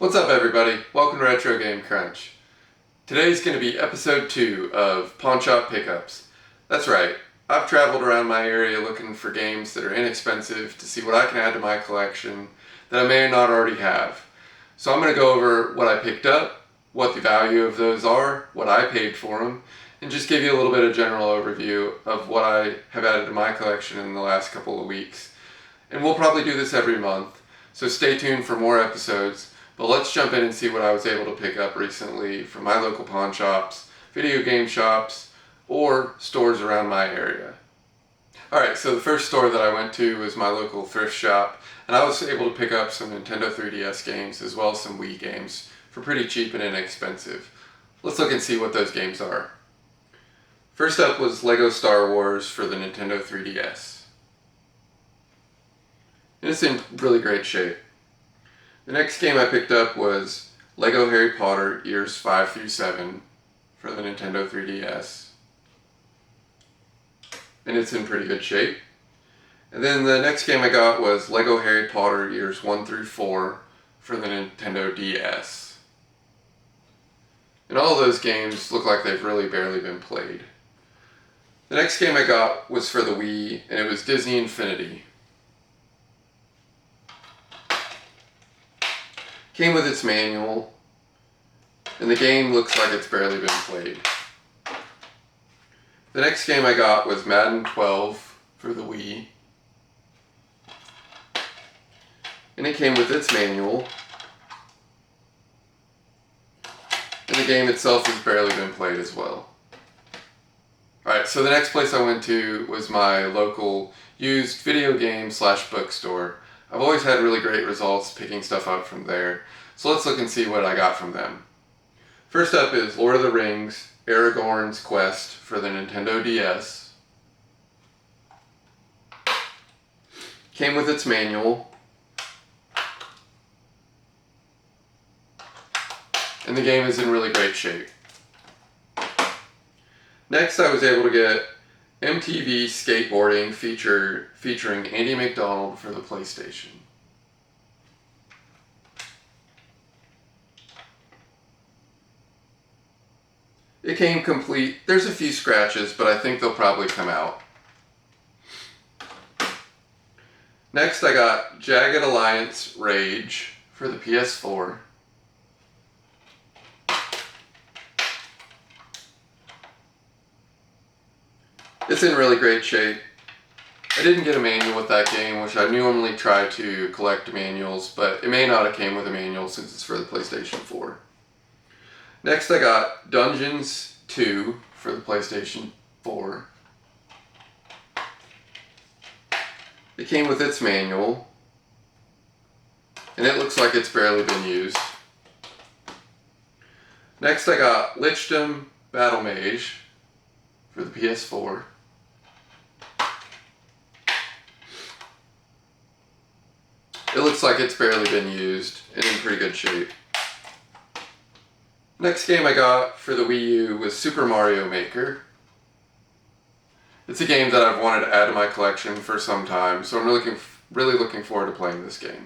What's up everybody? Welcome to RetroGameCrunch. Today's going to be episode 2 of Pawn Shop Pickups. That's right, I've traveled around my area looking for games that are inexpensive to see what I can add to my collection that I may not already have. So I'm going to go over what I picked up, what the value of those are, what I paid for them, and just give you a little bit of general overview of what I have added to my collection in the last couple of weeks. And we'll probably do this every month, so stay tuned for more episodes. But let's jump in and see what I was able to pick up recently from my local pawn shops, video game shops, or stores around my area. Alright, so the first store that I went to was my local thrift shop, and I was able to pick up some Nintendo 3DS games as well as some Wii games for pretty cheap and inexpensive. Let's look and see what those games are. First up was Lego Star Wars for the Nintendo 3DS. And it's in really great shape. The next game I picked up was Lego Harry Potter Years 5 through 7 for the Nintendo 3DS. And it's in pretty good shape. And then the next game I got was Lego Harry Potter Years 1 through 4 for the Nintendo DS. And all of those games look like they've really barely been played. The next game I got was for the Wii, and it was Disney Infinity. Came with its manual, and the game looks like it's barely been played. The next game I got was Madden 12 for the Wii, and it came with its manual, and the game itself has barely been played as well. Alright, so the next place I went to was my local used video game / bookstore. I've always had really great results picking stuff up from there, so let's look and see what I got from them. First up is Lord of the Rings, Aragorn's Quest for the Nintendo DS. Came with its manual, and the game is in really great shape. Next I was able to get MTV Skateboarding featuring Andy McDonald for the PlayStation. It came complete. There's a few scratches, but I think they'll probably come out. Next I got Jagged Alliance Rage for the PS4. It's in really great shape. I didn't get a manual with that game, which I normally try to collect manuals, but it may not have came with a manual since it's for the PlayStation 4. Next I got Dungeons 2 for the PlayStation 4. It came with its manual, and it looks like it's barely been used. Next I got Lichdom Battle Mage for the PS4. It looks like it's barely been used and in pretty good shape. Next game I got for the Wii U was Super Mario Maker. It's a game that I've wanted to add to my collection for some time, so I'm really looking forward to playing this game.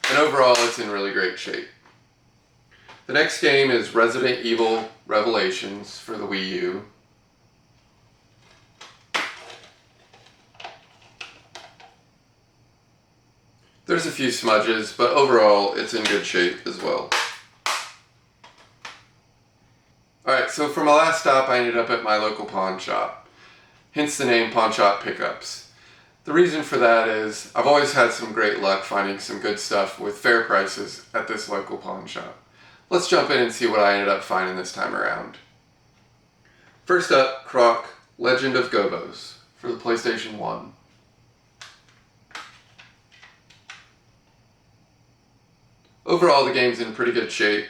And overall, it's in really great shape. The next game is Resident Evil Revelations for the Wii U. There's a few smudges, but overall it's in good shape as well. Alright, so for my last stop I ended up at my local pawn shop, hence the name Pawn Shop Pickups. The reason for that is I've always had some great luck finding some good stuff with fair prices at this local pawn shop. Let's jump in and see what I ended up finding this time around. First up, Croc Legend of Gobos for the PlayStation 1. Overall, the game's in pretty good shape.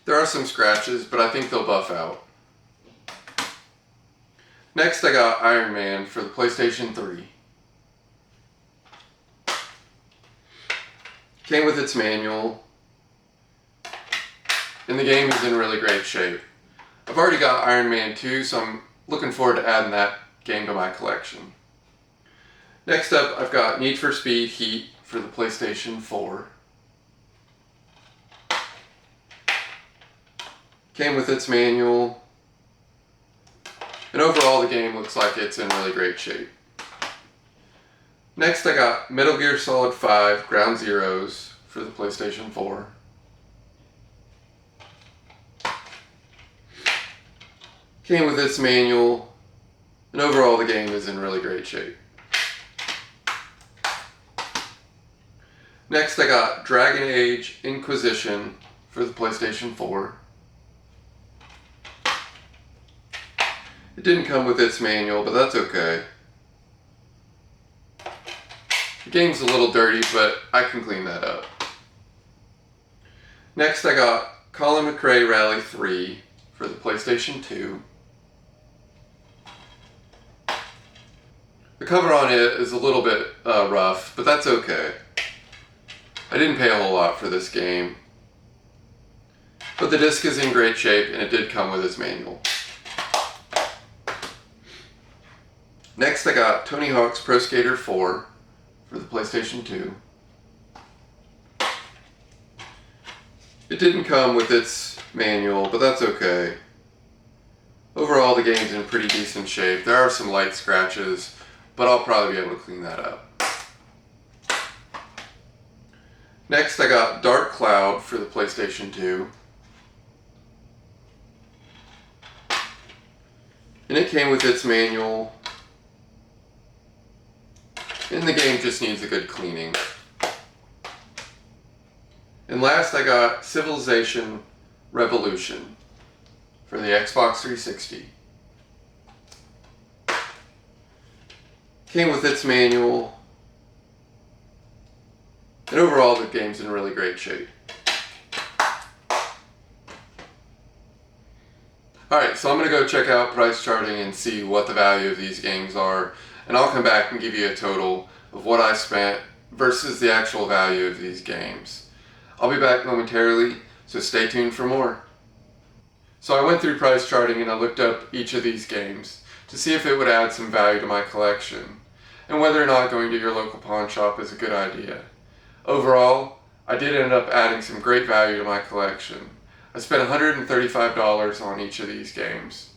There are some scratches, but I think they'll buff out. Next, I got Iron Man for the PlayStation 3. Came with its manual, and the game is in really great shape. I've already got Iron Man 2, so I'm looking forward to adding that game to my collection. Next up, I've got Need for Speed Heat for the PlayStation 4. Came with its manual, and overall the game looks like it's in really great shape. Next I got Metal Gear Solid 5 Ground Zeroes for the PlayStation 4. Came with its manual, and overall the game is in really great shape. Next I got Dragon Age Inquisition for the PlayStation 4. It didn't come with its manual, but that's okay. The game's a little dirty, but I can clean that up. Next I got Colin McRae Rally 3 for the PlayStation 2. The cover on it is a little bit rough, but that's okay. I didn't pay a whole lot for this game, but the disc is in great shape and it did come with its manual. Next I got Tony Hawk's Pro Skater 4 for the PlayStation 2. It didn't come with its manual, but that's okay. Overall the game's in pretty decent shape. There are some light scratches, but I'll probably be able to clean that up. Next I got Dark Cloud for the PlayStation 2. And it came with its manual. And the game just needs a good cleaning. And last I got Civilization Revolution for the Xbox 360. Came with its manual. And overall the game's in really great shape. Alright, so I'm going to go check out price charting and see what the value of these games are. And I'll come back and give you a total of what I spent versus the actual value of these games. I'll be back momentarily, so stay tuned for more. So I went through price charting and I looked up each of these games to see if it would add some value to my collection, and whether or not going to your local pawn shop is a good idea. Overall, I did end up adding some great value to my collection. I spent $135 on each of these games.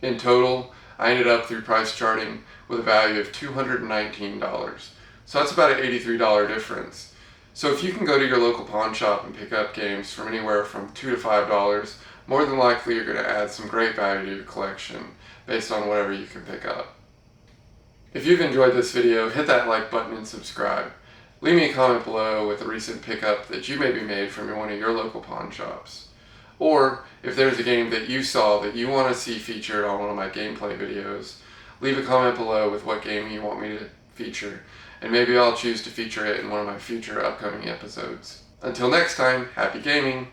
In total, I ended up through price charting with a value of $219. So that's about an $83 difference. So if you can go to your local pawn shop and pick up games from anywhere from $2 to $5, more than likely you're going to add some great value to your collection based on whatever you can pick up. If you've enjoyed this video, hit that like button and subscribe. Leave me a comment below with a recent pickup that you maybe made from one of your local pawn shops. Or if there's a game that you saw that you want to see featured on one of my gameplay videos, leave a comment below with what game you want me to feature, and maybe I'll choose to feature it in one of my future upcoming episodes. Until next time, happy gaming!